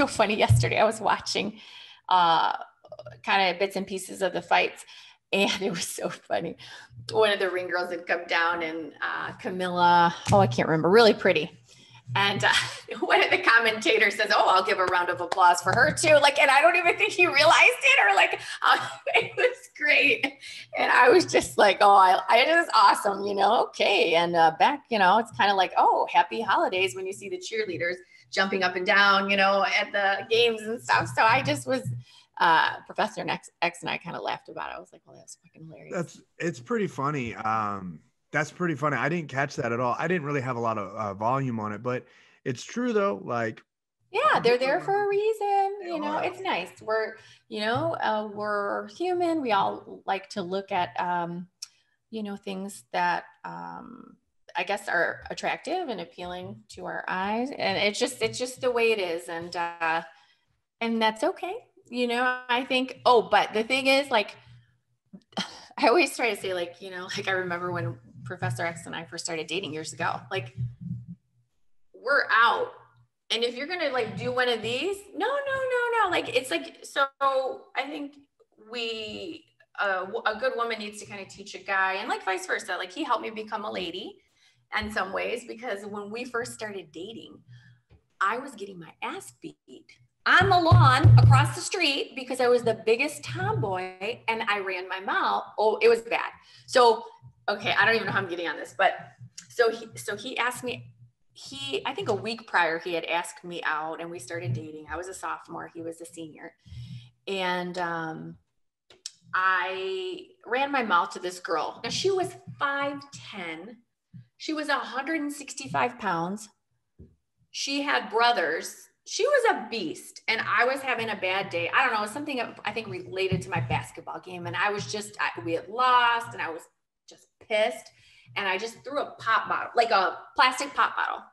so funny. Yesterday I was watching kind of bits and pieces of the fights, and it was so funny. One of the ring girls had come down, and Camilla, I can't remember, really pretty. And one of the commentators says, "Oh, I'll give a round of applause for her too." Like, and I don't even think he realized it, or like, it was great. And I was just like, "Oh, it is awesome, Okay. And back, it's kind of like, oh, happy holidays when you see the cheerleaders jumping up and down, at the games and stuff. So I just was, Professor X and I kind of laughed about it. I was like, "Oh, that's fucking hilarious." It's pretty funny. That's pretty funny. I didn't catch that at all. I didn't really have a lot of volume on it, but it's true though. Like, yeah, they're there for a reason. It's nice. We're human. We all like to look at, things that, I guess are attractive and appealing to our eyes. And it's just the way it is. And that's okay. I think, but the thing is, like, I always try to say, like, like I remember when Professor X and I first started dating years ago, like, we're out. And if you're going to like do one of these, no. Like, it's like, so I think a good woman needs to kind of teach a guy, and like vice versa. Like, he helped me become a lady in some ways, because when we first started dating, I was getting my ass beat on the lawn across the street because I was the biggest tomboy and I ran my mouth. Oh, it was bad. So, okay, I don't even know how I'm getting on this, but so he asked me, I think a week prior, he had asked me out and we started dating. I was a sophomore, he was a senior. And I ran my mouth to this girl. Now, she was 5'10". She was 165 pounds. She had brothers. She was a beast, and I was having a bad day. I don't know, something I think related to my basketball game. And I was we had lost, and I was just pissed. And I just threw a pop bottle, like a plastic pop bottle.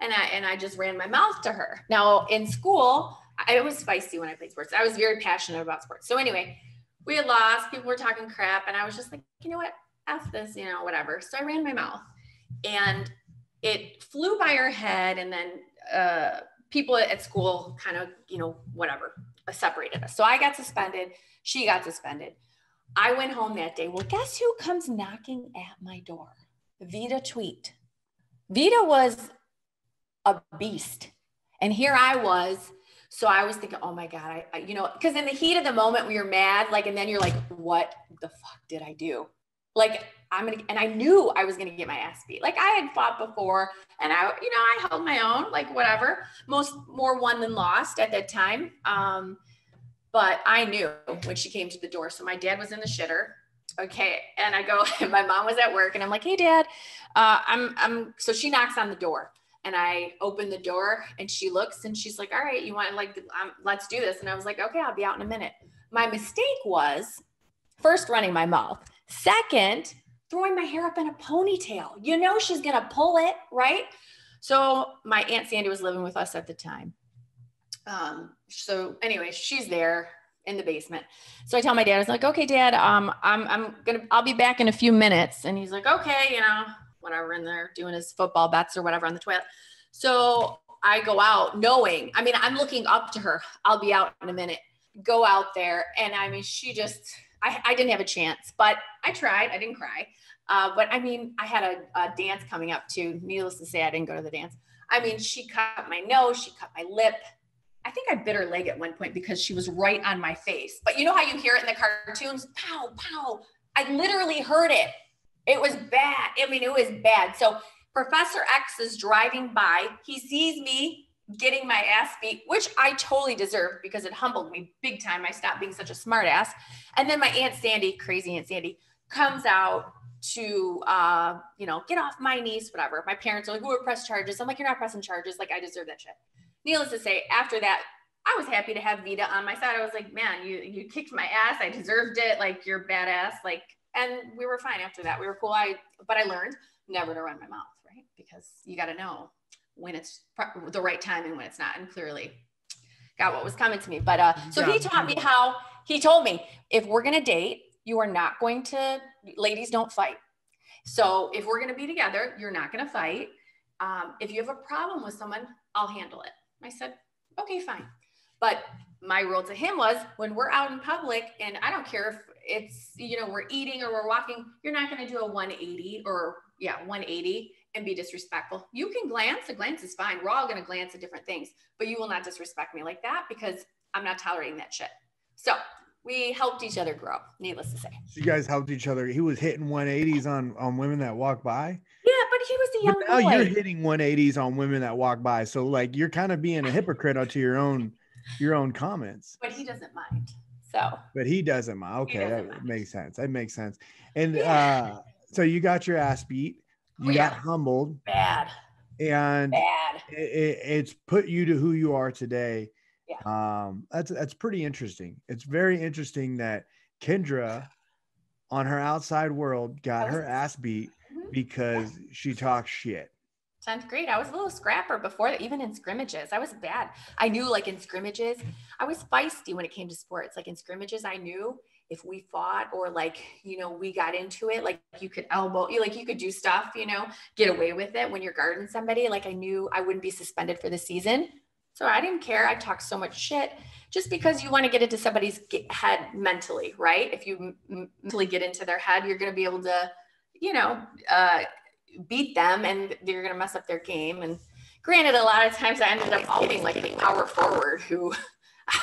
And I just ran my mouth to her. Now, in school, I was feisty when I played sports. I was very passionate about sports. So anyway, we had lost, people were talking crap, and I was just like, you know what, F this, whatever. So I ran my mouth, and it flew by her head, and then people at school kind of, whatever, separated us. So I got suspended. She got suspended. I went home that day. Well, guess who comes knocking at my door? Vita Tweet. Vita was a beast. And here I was. So I was thinking, oh my God, because in the heat of the moment when you're mad, like, and then you're like, what the fuck did I do? Like, and I knew I was going to get my ass beat. Like, I had fought before, and I held my own, like, whatever, more won than lost at that time. But I knew when she came to the door. So my dad was in the shitter. Okay. And I go, and my mom was at work, and I'm like, hey, Dad, so she knocks on the door, and I open the door, and she looks, and she's like, all right, you want, like, let's do this. And I was like, okay, I'll be out in a minute. My mistake was first running my mouth. Second, throwing my hair up in a ponytail. She's going to pull it, right? So my Aunt Sandy was living with us at the time. So anyway, she's there in the basement. So I tell my dad, I was like, okay, Dad, I'll be back in a few minutes. And he's like, okay, whatever, in there doing his football bets or whatever on the toilet. So I go out knowing, I'm looking up to her. I'll be out in a minute. Go out there. And she just, I didn't have a chance, but I tried. I didn't cry. But I had a dance coming up too. Needless to say, I didn't go to the dance. She cut my nose. She cut my lip. I think I bit her leg at one point because she was right on my face. But you know how you hear it in the cartoons? Pow, pow. I literally heard it. It was bad. It was bad. So Professor X is driving by. He sees me getting my ass beat, which I totally deserved because it humbled me big time. I stopped being such a smart ass. And then my Aunt Sandy, crazy Aunt Sandy, comes out to, get off my niece, whatever. My parents are like, who press charges? I'm like, you're not pressing charges. Like, I deserve that shit. Needless to say, after that, I was happy to have Vita on my side. I was like, man, you kicked my ass. I deserved it. Like, you're badass. Like, and we were fine after that. We were cool. But I learned never to run my mouth, right? Because you got to know when it's the right time and when it's not. And clearly got what was coming to me. But so he taught me he told me, if we're going to date, you are not going to, ladies don't fight. So if we're going to be together, you're not going to fight. If you have a problem with someone, I'll handle it. I said, Okay, fine. But my rule to him was when we're out in public, and I don't care if it's, we're eating or we're walking, you're not going to do a 180 180 and be disrespectful. You can glance, a glance is fine. We're all going to glance at different things, but you will not disrespect me like that because I'm not tolerating that shit. So we helped each other grow, needless to say. So you guys helped each other. He was hitting 180s on women that walk by. Yeah, but he was a young But now boy. you're hitting 180s on women that walk by. So like you're kind of being a hypocrite to your own comments. But he doesn't mind. So. But he doesn't mind. Okay, doesn't that mind. makes sense. That makes sense. And Yeah. so you got your ass beat. You got humbled. Bad. And it's put you to who you are today. Yeah. That's pretty interesting. It's very interesting that Kendra on her outside world got her ass beat because she talks shit. 10th grade, I was a little scrapper before that, even in scrimmages. I was bad. I knew, like, in scrimmages, I was feisty when it came to sports. Like in scrimmages, I knew if we fought or like, we got into it, like you could elbow, like you could do stuff, get away with it when you're guarding somebody. Like I knew I wouldn't be suspended for the season. So I didn't care. I talked so much shit just because you want to get into somebody's head mentally, right? If you mentally get into their head, you're going to be able to, beat them and you're going to mess up their game. And granted, a lot of times I ended up being like a power forward who I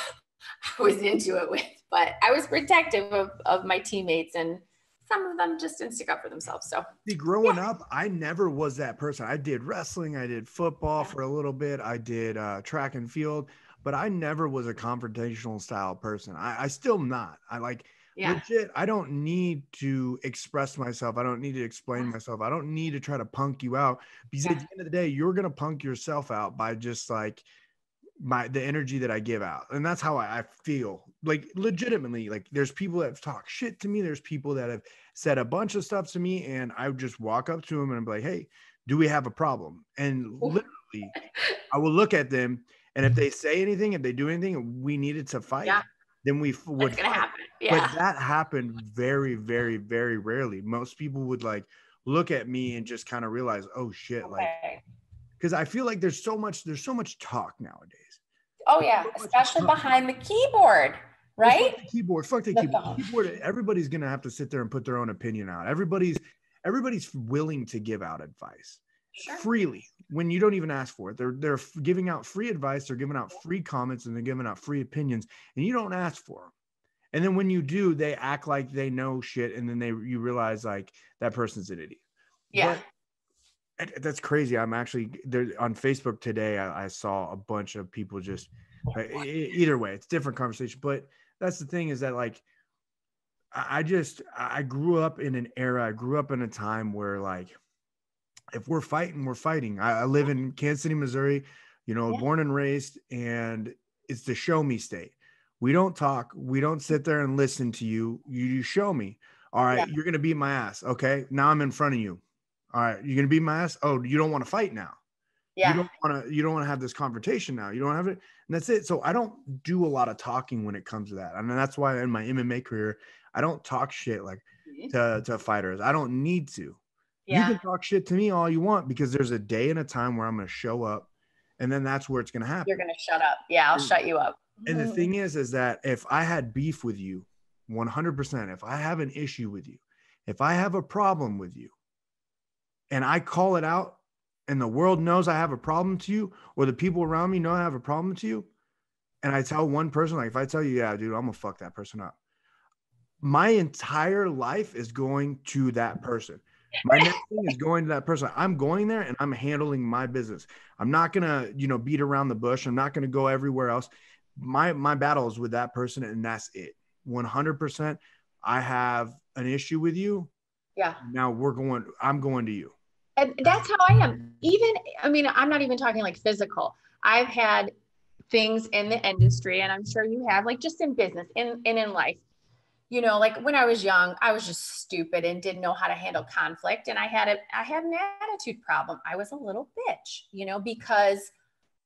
was into it with, but I was protective of my teammates and some of them just didn't stick up for themselves. So growing up, I never was that person. I did wrestling. I did football for a little bit. I did track and field, but I never was a confrontational style person. I still not. I like legit. I don't need to express myself. I don't need to explain myself. I don't need to try to punk you out because at the end of the day, you're going to punk yourself out by just like the energy that I give out. And that's how I feel. Like legitimately, like there's people that have talked shit to me. There's people that have said a bunch of stuff to me and I would just walk up to them and I'm like, hey, do we have a problem? And literally I will look at them and if they say anything, if they do anything and we needed to fight, then we would fight. Happen. But that happened very, very, very rarely. Most people would like look at me and just kind of realize, oh shit, like because I feel like there's so much talk nowadays. Oh yeah, especially behind the keyboard, right? Fuck the keyboard. Everybody's gonna have to sit there and put their own opinion out. Everybody's willing to give out advice freely when you don't even ask for it. They're giving out free advice. They're giving out free comments and they're giving out free opinions, and you don't ask for them. And then when you do, they act like they know shit, and then you realize like that person's an idiot. Yeah. But that's crazy. I'm actually there on Facebook today. I saw a bunch of people just either way, it's a different conversation. But that's the thing is that like, I grew up in an era. I grew up in a time where like, if we're fighting, we're fighting. I live in Kansas City, Missouri, born and raised, and it's the show me state. We don't talk. We don't sit there and listen to you. You show me. All right. You're going to beat my ass. Okay. Now I'm in front of you. All right, you're gonna beat my ass. Oh, you don't want to fight now. Yeah. You don't want to have this confrontation now. You don't have it, and that's it. So I don't do a lot of talking when it comes to that. I mean, that's why in my MMA career, I don't talk shit like to fighters. I don't need to. Yeah. You can talk shit to me all you want because there's a day and a time where I'm gonna show up, and then that's where it's gonna happen. You're gonna shut up. Yeah, I'll shut you up. And the thing is that if I had beef with you, 100%, if I have an issue with you, if I have a problem with you, and I call it out and the world knows I have a problem to you or the people around me know I have a problem to you. And I tell one person, like if I tell you, yeah, dude, I'm gonna fuck that person up. My entire life is going to that person. My next thing is going to that person. I'm going there and I'm handling my business. I'm not gonna, beat around the bush. I'm not gonna go everywhere else. My battle is with that person and that's it. 100%. I have an issue with you. Yeah. Now I'm going to you. And that's how I am. I'm not even talking like physical. I've had things in the industry, and I'm sure you have, like just in business and in life, like when I was young, I was just stupid and didn't know how to handle conflict. And I had an attitude problem. I was a little bitch, because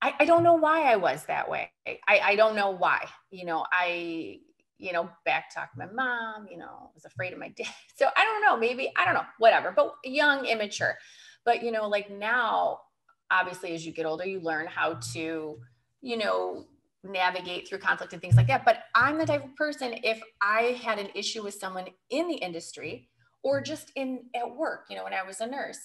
I don't know why I was that way. I don't know why, I backtalk my mom, was afraid of my dad. So I don't know, whatever, but young, immature. But, like now, obviously, as you get older, you learn how to, navigate through conflict and things like that. But I'm the type of person, if I had an issue with someone in the industry or just at work, when I was a nurse,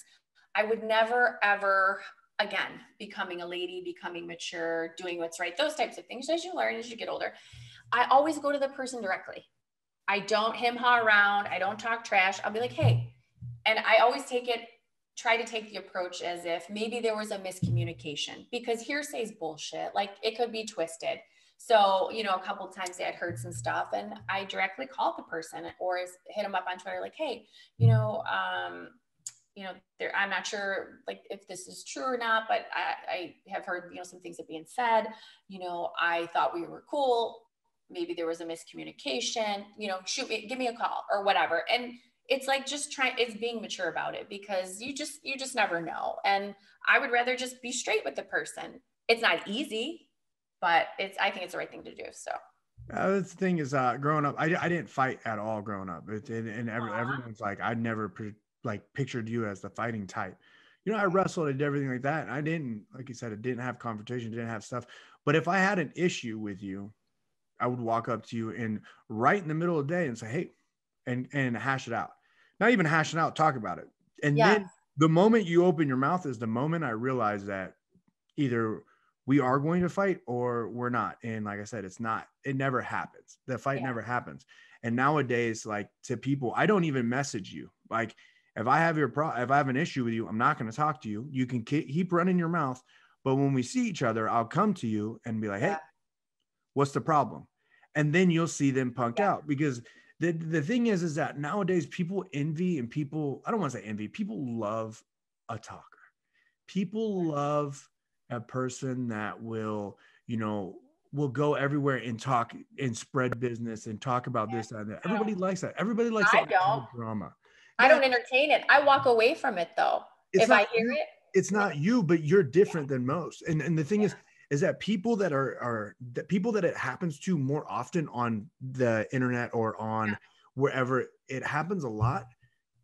I would never, ever, again, becoming a lady, becoming mature, doing what's right, those types of things, as you learn, as you get older, I always go to the person directly. I don't hem-haw around. I don't talk trash. I'll be like, hey, and I always try to take the approach as if maybe there was a miscommunication, because hearsay is bullshit. Like, it could be twisted. So, a couple of times I had heard some stuff and I directly called the person or hit them up on Twitter, like, hey, I'm not sure like if this is true or not, but I have heard, some things that being said, I thought we were cool. Maybe there was a miscommunication, give me a call or whatever. And it's like, it's being mature about it, because you just never know. And I would rather just be straight with the person. It's not easy, but I think it's the right thing to do. So. The thing is, growing up, I didn't fight at all growing up. Everyone's like, I never pictured you as the fighting type. I wrestled, I did everything like that. And I didn't, like you said, I didn't have confrontation, didn't have stuff. But if I had an issue with you, I would walk up to you and right in the middle of the day and say, hey, and hash it out. Not even hash it out, talk about it. And then the moment you open your mouth is the moment I realize that either we are going to fight or we're not. And like I said, it never happens. The fight never happens. And nowadays, like, to people, I don't even message you. Like, if I have if I have an issue with you, I'm not going to talk to you. You can keep running your mouth. But when we see each other, I'll come to you and be like, hey, what's the problem? And then you'll see them punked out, because the thing is that nowadays people envy, and I don't want to say envy, people love a talker. People love a person that will go everywhere and talk and spread business and talk about this and that. Everybody likes that. Everybody likes that drama. I don't entertain it. I walk away from it though. If I hear it. It's not you, but you're different than most. And the thing is that people that people that it happens to more often on the internet or on wherever it happens a lot,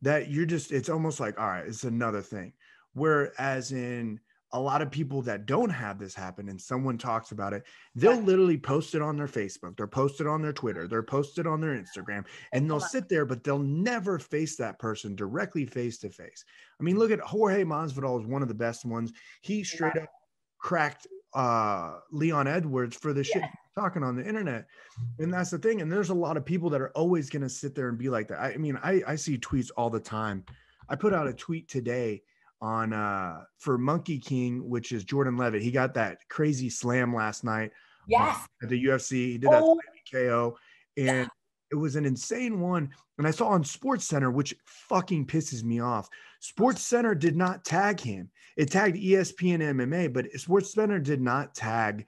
that it's almost like, all right, it's another thing. Whereas in a lot of people that don't have this happen and someone talks about it, they'll literally post it on their Facebook, they're posted on their Twitter, they're posted on their Instagram, and they'll sit there, but they'll never face that person directly face to face. I mean, look at Jorge Masvidal is one of the best ones. He straight up cracked Leon Edwards for the shit talking on the internet. And that's the thing. And there's a lot of people that are always going to sit there and be like that. I mean, I see tweets all the time. I put out a tweet today on for Monkey King, which is Jordan Levitt. He got that crazy slam last night at the UFC. He did that KO, and it was an insane one. And I saw on Sports Center, which fucking pisses me off. Sports Center did not tag him. It tagged ESPN MMA, but Sports Center did not tag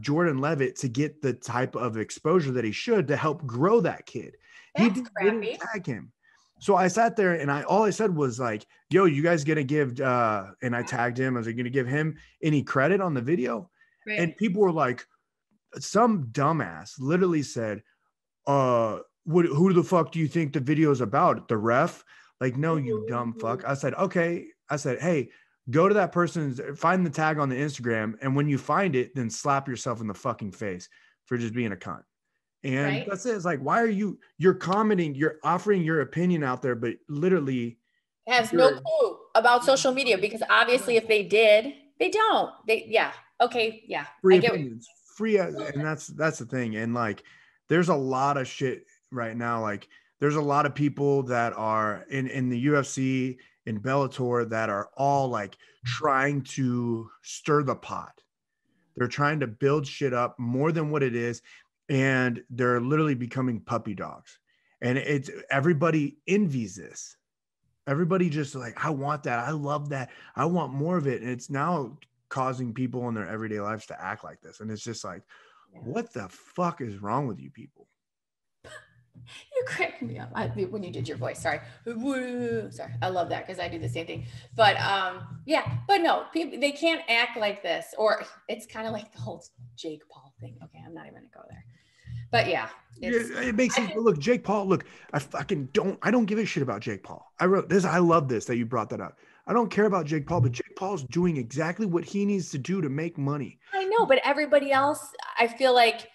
Jordan Levitt to get the type of exposure that he should to help grow that kid. He didn't tag him. So I sat there and all I said was like, yo, you guys gonna give, and I tagged him. I was like, gonna give him any credit on the video? Right. And people were like, some dumbass literally said, who the fuck do you think the video is about? The ref? Like, no, you dumb fuck. I said, okay. I said, hey, go to that person's, find the tag on the Instagram. And when you find it, then slap yourself in the fucking face for just being a cunt. And that's it. It's like, why are you're commenting, you're offering your opinion out there, but literally has no clue about social media, because obviously if they did, they don't. Free opinions, and that's the thing. And like, there's a lot of shit right now. Like, there's a lot of people that are in the UFC, in Bellator, that are all like trying to stir the pot. They're trying to build shit up more than what it is. And they're literally becoming puppy dogs. And everybody envies this. Everybody just like, I want that. I love that. I want more of it. And it's now causing people in their everyday lives to act like this. And it's just like, what the fuck is wrong with you people? You cracked me up when you did your voice. Sorry. Sorry. I love that, because I do the same thing. But but no, people, they can't act like this. Or it's kind of like the whole Jake Paul thing. Okay, I'm not even going to go there. But it makes sense. Look, Jake Paul, look, I don't give a shit about Jake Paul. I wrote this. I love this that you brought that up. I don't care about Jake Paul, but Jake Paul's doing exactly what he needs to do to make money. I know, but everybody else, I feel like,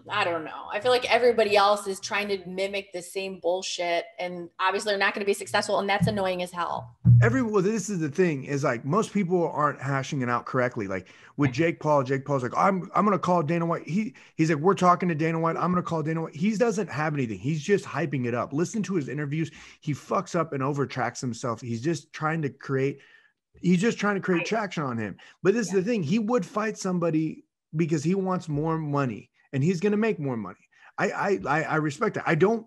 I don't know. I feel like everybody else is trying to mimic the same bullshit, and obviously they're not going to be successful, and that's annoying as hell. Well, this is the thing, is like most people aren't hashing it out correctly. Like with Jake Paul's like, I'm gonna call Dana White. He's like, we're talking to Dana White. I'm gonna call Dana White. He doesn't have anything. He's just hyping it up. Listen to his interviews. He fucks up and overtracks himself. He's just trying to create traction on him. But this is the thing. He would fight somebody because he wants more money and he's gonna make more money. I respect it. I don't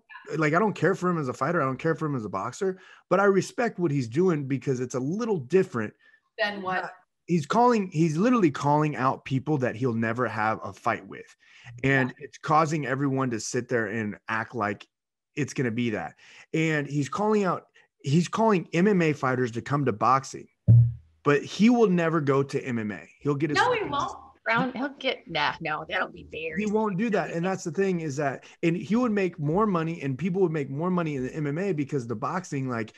care for him as a fighter. I don't care for him as a boxer, but I respect what he's doing because it's a little different than what he's literally calling out people that he'll never have a fight with. And it's causing everyone to sit there and act like it's going to be that. And he's calling MMA fighters to come to boxing, but he will never go to MMA. He'll get his he won't. He'll get no, that'll be very. He won't do that. And that's the thing, is that, and he would make more money and people would make more money in the MMA because the boxing, like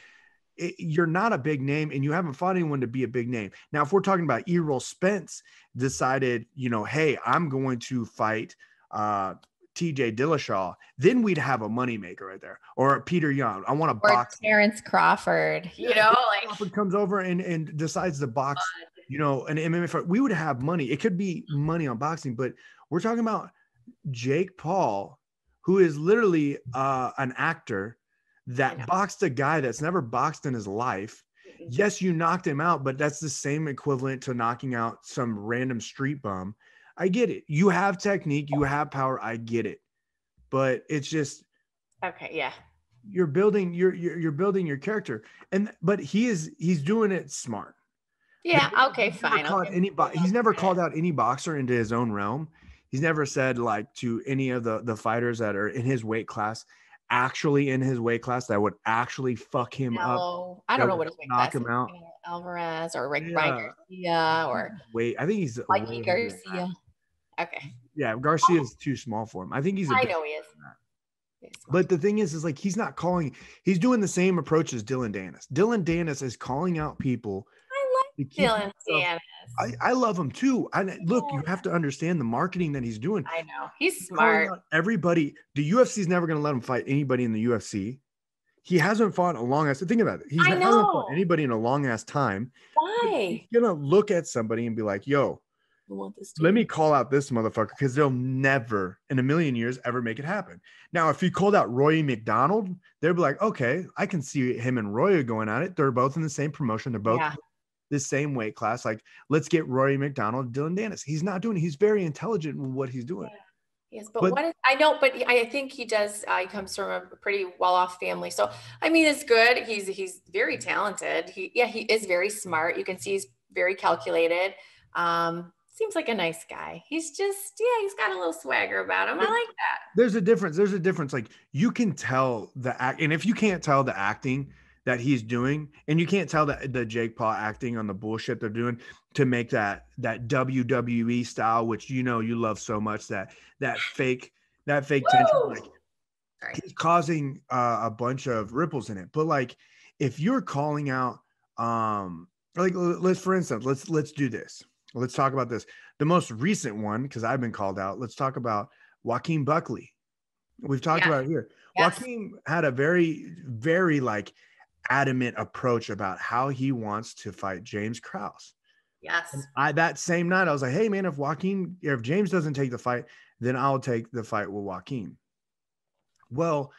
you're not a big name and you haven't fought anyone to be a big name. Now, if we're talking about Errol Spence decided, hey, I'm going to fight TJ Dillashaw, then we'd have a moneymaker right there. Or Peter Young. I want to box. Terrence Crawford, Crawford comes over and decides to box. An MMA fight, we would have money. It could be money on boxing, but we're talking about Jake Paul, who is literally an actor that boxed a guy that's never boxed in his life. Yes, you knocked him out, but that's the same equivalent to knocking out some random street bum. I get it. You have technique, you have power. I get it, but it's just okay. Yeah, you're building your character, but he's doing it smart. Yeah. Okay. Fine. He's never called out any boxer into his own realm. He's never said like to any of the fighters that are in his weight class, actually in his weight class, that would actually fuck him up. I don't know what his weight knock class him out. Alvarez or Ryan Garcia or I think he's Mikey Garcia. Okay. Yeah, Garcia is too small for him. I think I know he is. But the thing is like he's doing the same approach as Dylan Danis. Dylan Danis is calling out people. Dylan Danis. I love him too. Look, you have to understand the marketing that he's doing. I know. He's smart. Everybody, the UFC is never going to let him fight anybody in the UFC. He hasn't fought a long ass. Think about it. He hasn't fought anybody in a long ass time. Why? He's going to look at somebody and be like, yo, let me call out this motherfucker, because they'll never in a million years ever make it happen. Now, if he called out Roy McDonald, they'd be like, okay, I can see him and Roy going at it. They're both in the same promotion. They're both the same weight class. Like, let's get Rory McDonald, Dylan Danis. He's not doing it. He's very intelligent in what he's doing. Yes, but I think he does. He comes from a pretty well-off family, so I mean, it's good. He's very talented. He is very smart. You can see he's very calculated. Seems like a nice guy. He's he's got a little swagger about him. I like that. There's a difference. Like, you can tell the act, and if you can't tell the acting that he's doing, and you can't tell the Jake Paul acting on the bullshit they're doing to make that WWE style, which you love so much, that fake tension, like he's causing a bunch of ripples in it. But like, if you're calling out, for instance, let's do this. Let's talk about this. The most recent one, because I've been called out. Let's talk about Joaquin Buckley. We've talked about it here. Yes. Joaquin had a very, very adamant approach about how he wants to fight James Krause. Yes. That same night, I was like, hey man, if James doesn't take the fight, then I'll take the fight with Joaquin. Well,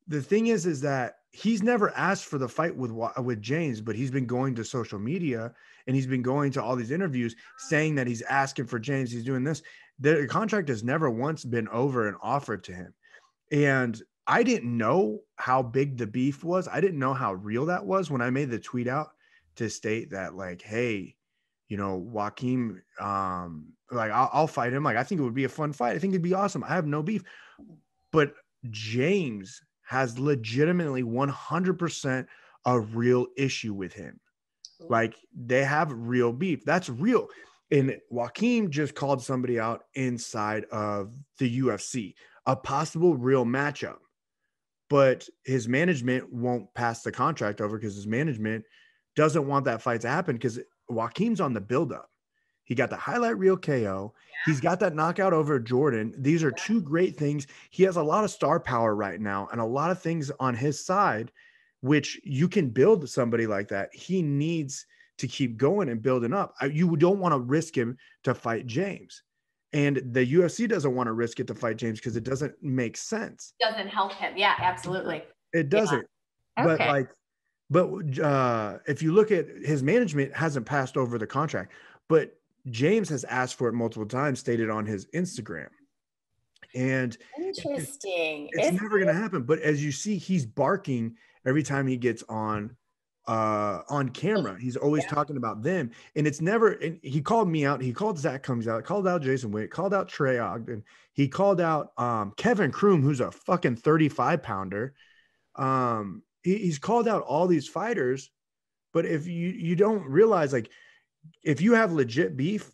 the thing is that he's never asked for the fight with James, but he's been going to social media and he's been going to all these interviews saying that he's asking for James. He's doing this. The contract has never once been over and offered to him. And I didn't know how big the beef was. I didn't know how real that was when I made the tweet out to state that, like, hey, Joaquin, I'll fight him. Like, I think it would be a fun fight. I think it'd be awesome. I have no beef. But James has legitimately 100% a real issue with him. Like, they have real beef. That's real. And Joaquin just called somebody out inside of the UFC, a possible real matchup. But his management won't pass the contract over because his management doesn't want that fight to happen because Joaquin's on the buildup. He got the highlight reel KO. He's got that knockout over Jordan. These are two great things. He has a lot of star power right now and a lot of things on his side, which you can build somebody like that. He needs to keep going and building up. You don't want to risk him to fight James. And the UFC doesn't want to risk it to fight James because it doesn't make sense. Doesn't help him. Yeah, absolutely. It doesn't. Yeah. Okay. But if you look at his management hasn't passed over the contract, but James has asked for it multiple times, stated on his Instagram. And interesting. It's never going to happen. But as you see, he's barking every time he gets on camera. He's always talking about them. And it's never, and he called me out. He called Zach Comes Out, called out Jason Witt, called out Trey Ogden. He called out Kevin Kroom, who's a fucking 35 pounder. He's called out all these fighters. But if you don't realize, like, if you have legit beef,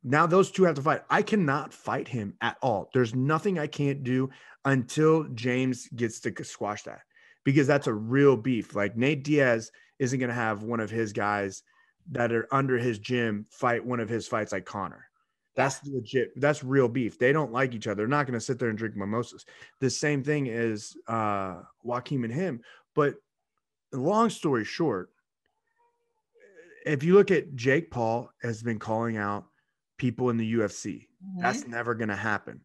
now those two have to fight. I cannot fight him at all. There's nothing I can't do until James gets to squash that, because that's a real beef. Like, Nate Diaz isn't going to have one of his guys that are under his gym fight one of his fights like Connor. That's legit. That's real beef. They don't like each other. They're not going to sit there and drink mimosas. The same thing is Joaquin and him. But long story short, if you look at Jake Paul has been calling out people in the UFC, that's never going to happen.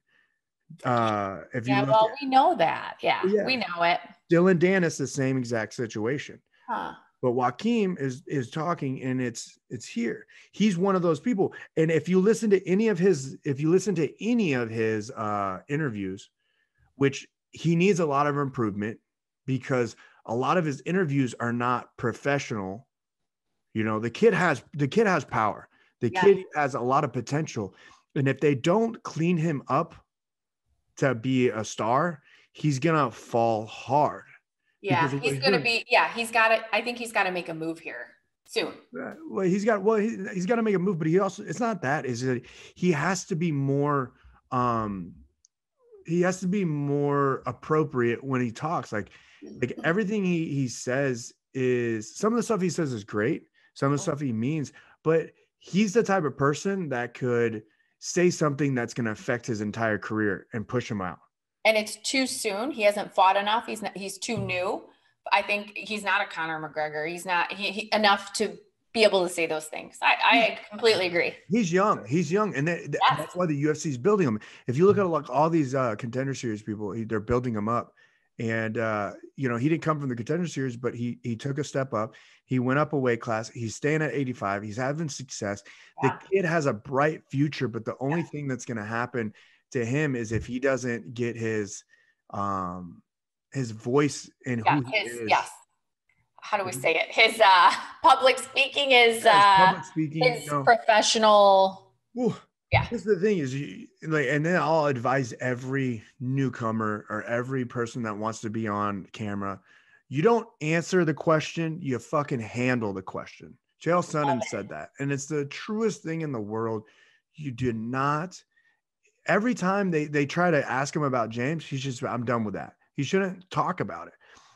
If you we know that. Yeah, we know it. Dylan Dennis, the same exact situation. But Joaquin is talking, and it's here. He's one of those people. And if you listen to any of his interviews, which he needs a lot of improvement, because a lot of his interviews are not professional. You know, the kid has power. The kid has a lot of potential. And if they don't clean him up to be a star, he's going to fall hard. Yeah, he's going to be, he's got to, I think he's got to make a move here soon. Well, he's got to make a move, but he also, it's not that, is that he has to be more, appropriate when he talks. Like everything he says is, some of the stuff he says is great. Some of the stuff he means, but he's the type of person that could say something that's going to affect his entire career and push him out. And it's too soon. He hasn't fought enough. He's too new. I think he's not a Conor McGregor. He's not he enough to be able to say those things. I completely agree. He's young. And that's why the UFC is building him. If you look at like all these contender series people, they're building him up. And, he didn't come from the contender series, but he took a step up. He went up a weight class. He's staying at 85. He's having success. The kid has a bright future, but the only thing that's going to happen to him is if he doesn't get his voice in who he is. Yes. How do we say it? His public speaking is his professional. Ooh. Yeah. This is the thing is, and then I'll advise every newcomer or every person that wants to be on camera, you don't answer the question, you fucking handle the question. Chael Sonnen said that, and it's the truest thing in the world. You do not. Every time they try to ask him about James, he's just, I'm done with that. He shouldn't talk about it.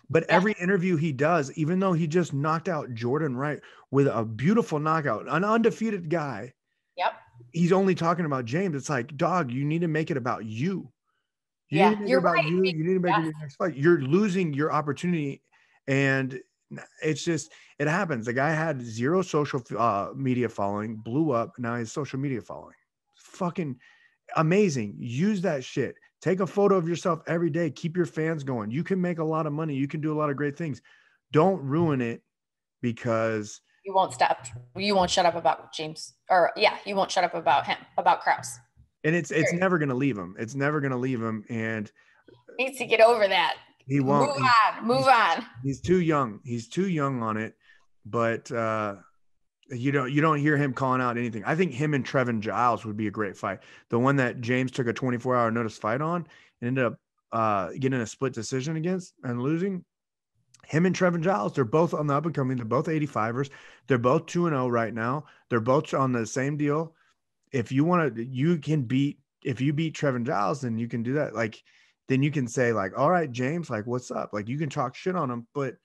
But every interview he does, even though he just knocked out Jordan Wright with a beautiful knockout, an undefeated guy. Yep. He's only talking about James. It's like, dog, you need to make it about you. You need to make it about you. You need to make it your next fight. You're losing your opportunity. And it's just, it happens. The guy had zero social media following, blew up. Now his social media following. Fucking amazing. Use that shit. Take a photo of yourself every day. Keep your fans going. You can make a lot of money. You can do a lot of great things. Don't ruin it because you won't stop. You won't shut up about James, you won't shut up about him, about Krause. And it's never going to leave him. It's never going to leave him. And needs to get over that. He won't. Move on. He's too young. He's too young on it. But you don't hear him calling out anything. I think him and Trevin Giles would be a great fight. The one that James took a 24-hour notice fight on and ended up getting a split decision against and losing. Him and Trevin Giles, they're both on the up and coming. They're both 85ers. They're both 2-0 right now. They're both on the same deal. If you want to, if you beat Trevin Giles, then you can do that. Then you can say all right, James, what's up? You can talk shit on him, but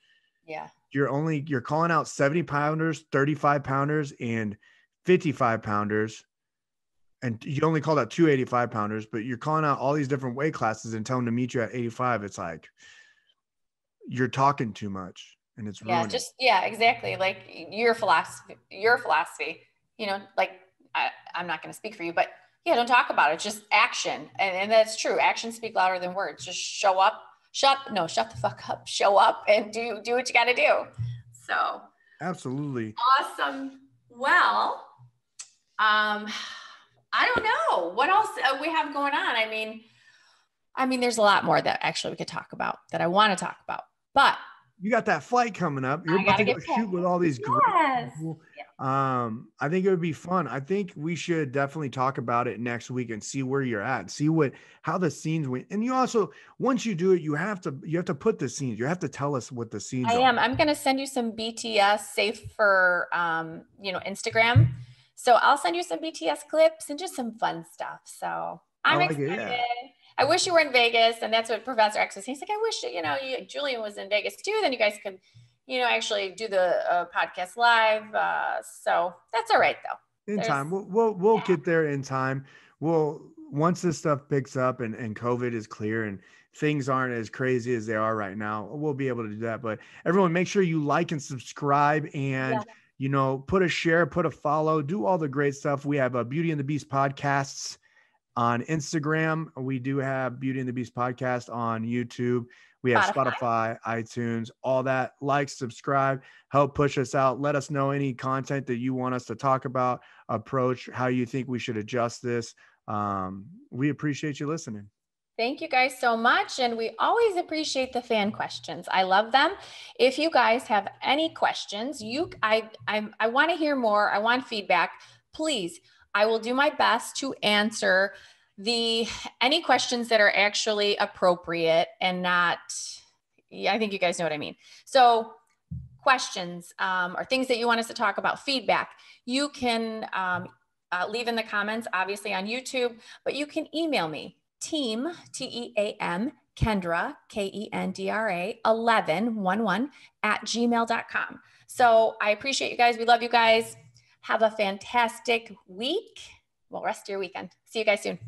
you're calling out 70 pounders, 35 pounders, and 55 pounders. And you only called out 285 pounders, but you're calling out all these different weight classes and telling them to meet you at 85. It's like, you're talking too much and it's ruining. Exactly. Like your philosophy, like I'm not going to speak for you, but don't talk about it. Just action. And that's true. Actions speak louder than words. Just show up, shut the fuck up, show up and do what you got to do. So absolutely. Awesome. Well, I don't know what else we have going on. I mean, there's a lot more that actually we could talk about that I want to talk about, but you got that flight coming up. You're about to go shoot with all these great people. I think it would be fun. I think we should definitely talk about it next week and see where you're at, see how the scenes went. And you also, once you do it, you have to put the scenes. You have to tell us what the scenes are. I'm going to send you some BTS safe for, Instagram. So I'll send you some BTS clips and just some fun stuff. So I'm excited. I wish you were in Vegas. And that's what Professor X was saying. He's like, I wish, Julian was in Vegas too. Then you guys could, actually do the podcast live. So that's all right though. In time. We'll get there in time. Once this stuff picks up and COVID is clear and things aren't as crazy as they are right now, we'll be able to do that. But everyone, make sure you like and subscribe and, put a share, put a follow, do all the great stuff. We have Beauty and the Beast podcasts on Instagram. We do have Beauty and the Beast podcast on YouTube. We have Spotify, iTunes, all that. Like, subscribe, help push us out. Let us know any content that you want us to talk about, approach, how you think we should adjust this. We appreciate you listening. Thank you guys so much. And we always appreciate the fan questions. I love them. If you guys have any questions, I want to hear more. I want feedback. Please, I will do my best to answer any questions that are actually appropriate and not, I think you guys know what I mean. So questions or things that you want us to talk about, feedback, you can leave in the comments, obviously on YouTube, but you can email me, team, TEAM, Kendra, KENDRA, 11 @gmail.com. So I appreciate you guys. We love you guys. Have a fantastic week. Well, rest of your weekend. See you guys soon.